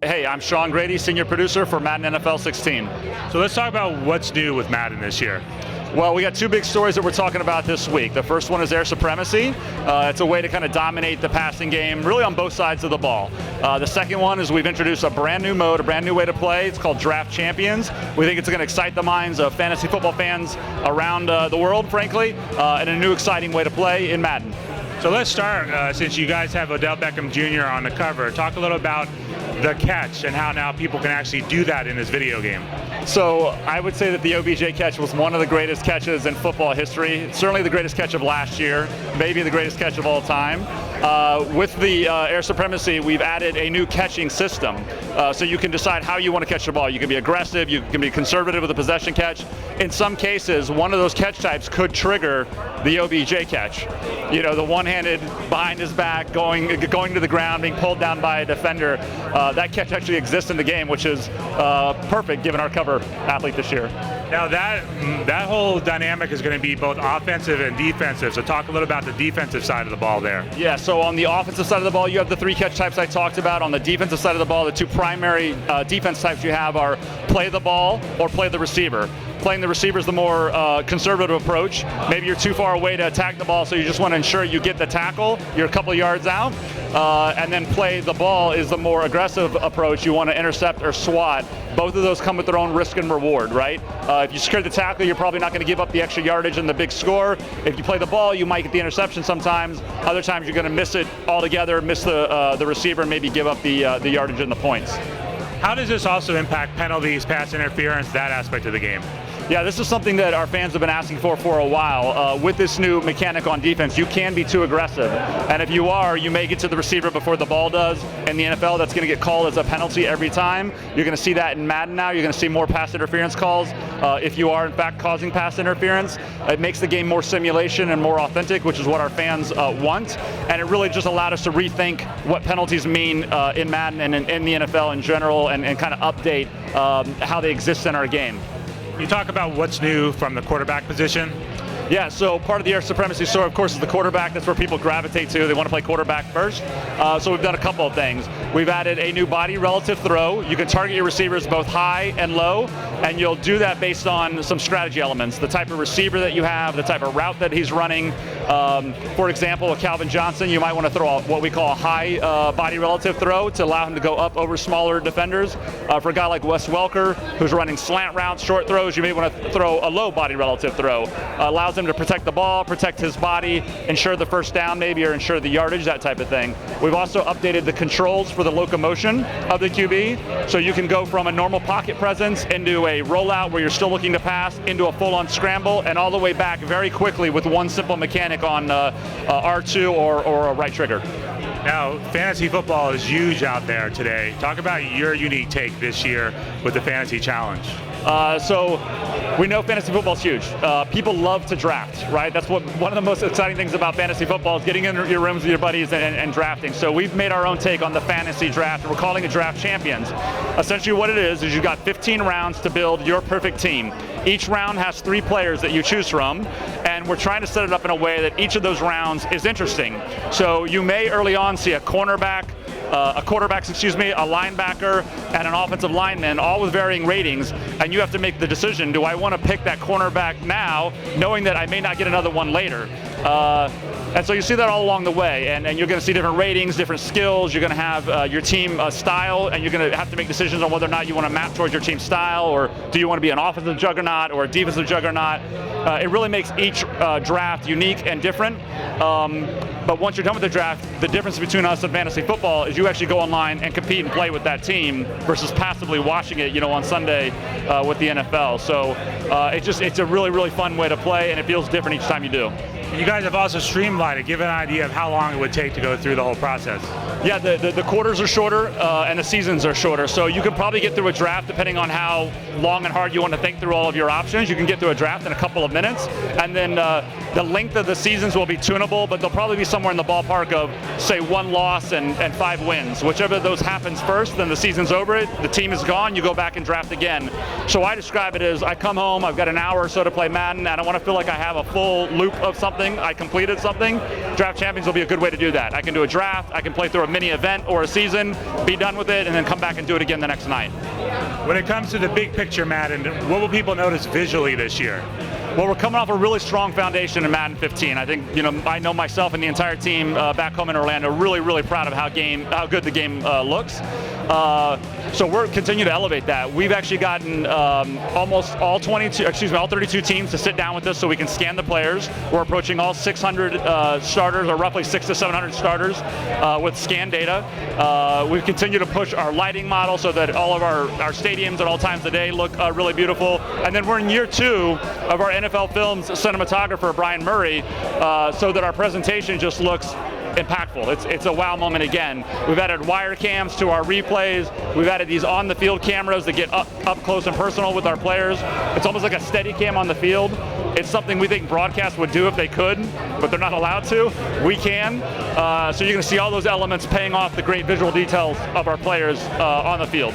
Hey, I'm Sean Grady, senior producer for Madden NFL 16. So let's talk about what's new with Madden this year. Well, we got two big stories that we're talking about this week. The first one is air supremacy. It's a way to kind of dominate the passing game, really on both sides of the ball. The second one is we've introduced a brand new mode, a brand new way to play. It's called Draft Champions. We think it's going to excite the minds of fantasy football fans around the world, frankly, and a new exciting way to play in Madden. So let's start, since you guys have Odell Beckham Jr. on the cover, talk a little about the catch and how now people can actually do that in this video game. So I would say that the OBJ catch was one of the greatest catches in football history. Certainly the greatest catch of last year, maybe the greatest catch of all time. With the air supremacy, we've added a new catching system. So you can decide how you want to catch the ball. You can be aggressive, you can be conservative with a possession catch. In some cases, one of those catch types could trigger the OBJ catch. You know, the one-handed behind his back, going to the ground, being pulled down by a defender. That catch actually exists in the game, which is perfect given our cover athlete this year. Now that whole dynamic is going to be both offensive and defensive, so talk a little about the defensive side of the ball there. Yeah, so on the offensive side of the ball, you have the three catch types I talked about. On the defensive side of the ball, the two primary defense types you have are play the ball or play the receiver. Playing the receiver is the more conservative approach. Maybe you're too far away to attack the ball, so you just want to ensure you get the tackle, you're a couple of yards out, and then play the ball is the more aggressive approach. You want to intercept or swat. Both of those come with their own risk and reward, right? If you secure the tackle, you're probably not going to give up the extra yardage and the big score. If you play the ball, you might get the interception sometimes. Other times you're going to miss it altogether, miss the receiver, and maybe give up the yardage and the points. How does this also impact penalties, pass interference, that aspect of the game? Yeah, this is something that our fans have been asking for a while. With this new mechanic on defense, you can be too aggressive. And if you are, you may get to the receiver before the ball does. In the NFL, that's going to get called as a penalty every time. You're going to see that in Madden now. You're going to see more pass interference calls if you are, in fact, causing pass interference. It makes the game more simulation and more authentic, which is what our fans want. And it really just allowed us to rethink what penalties mean in Madden and in the NFL in general and kind of update how they exist in our game. You talk about what's new from the quarterback position. Yeah, so part of the air supremacy story, of course, is the quarterback. That's where people gravitate to. They want to play quarterback first. So we've done a couple of things. We've added a new body relative throw. You can target your receivers both high and low, and you'll do that based on some strategy elements, the type of receiver that you have, the type of route that he's running. For example, with Calvin Johnson, you might want to throw what we call a high body relative throw to allow him to go up over smaller defenders. For a guy like Wes Welker, who's running slant routes, short throws, you may want to throw a low body relative throw. Allows him to protect the ball, protect his body, ensure the first down maybe, or ensure the yardage, that type of thing. We've also updated the controls for the locomotion of the QB, so you can go from a normal pocket presence into a rollout where you're still looking to pass, into a full-on scramble, and all the way back very quickly with one simple mechanic on R2 or a right trigger. Now, fantasy football is huge out there today. Talk about your unique take this year with the Fantasy Challenge. So we know fantasy football is huge. People love to draft, right? That's one of the most exciting things about fantasy football is getting in your rooms with your buddies and drafting. So we've made our own take on the fantasy draft, and we're calling it Draft Champions. Essentially what it is you've got 15 rounds to build your perfect team. Each round has 3 players that you choose from, and we're trying to set it up in a way that each of those rounds is interesting. So you may early on see a quarterback, a linebacker, and an offensive lineman, all with varying ratings, and you have to make the decision, do I want to pick that cornerback now, knowing that I may not get another one later? And so you see that all along the way, and you're going to see different ratings, different skills. You're going to have your team style, and you're going to have to make decisions on whether or not you want to map towards your team style, or do you want to be an offensive juggernaut or a defensive juggernaut. It really makes each draft unique and different. But once you're done with the draft, the difference between us and fantasy football is you actually go online and compete and play with that team versus passively watching it, on Sunday with the NFL. So it's a really, really fun way to play, and it feels different each time you do. You guys have also streamlined it. Give an idea of how long it would take to go through the whole process. Yeah, the quarters are shorter and the seasons are shorter. So you could probably get through a draft, depending on how long and hard you want to think through all of your options. You can get through a draft in a couple of minutes. And then The length of the seasons will be tunable, but they'll probably be somewhere in the ballpark of, say, 1 loss and 5 wins. Whichever of those happens first, then the season's over, the team is gone, you go back and draft again. So I describe it as, I come home, I've got an hour or so to play Madden, and I want to feel like I have a full loop of something, I completed something. Draft Champions will be a good way to do that. I can do a draft, I can play through a mini event or a season, be done with it, and then come back and do it again the next night. When it comes to the big picture, Madden, what will people notice visually this year? Well, we're coming off a really strong foundation in Madden 15. I think, I know myself and the entire team back home in Orlando really, really proud of how good the game looks. So we're continuing to elevate that. We've actually gotten almost all 32 teams to sit down with us so we can scan the players. We're approaching all 600 starters, or roughly 600 to 700 starters with scan data. We've continued to push our lighting model so that all of our stadiums at all times of the day look really beautiful. And then we're in year 2 of our NFL Films cinematographer, Brian Murray, so that our presentation just looks impactful. It's a wow moment again. We've added wire cams to our replays. We've added these on-the-field cameras that get up close and personal with our players. It's almost like a steady cam on the field. It's something we think broadcast would do if they could, but they're not allowed to. We can. So you're going to see all those elements paying off the great visual details of our players on the field.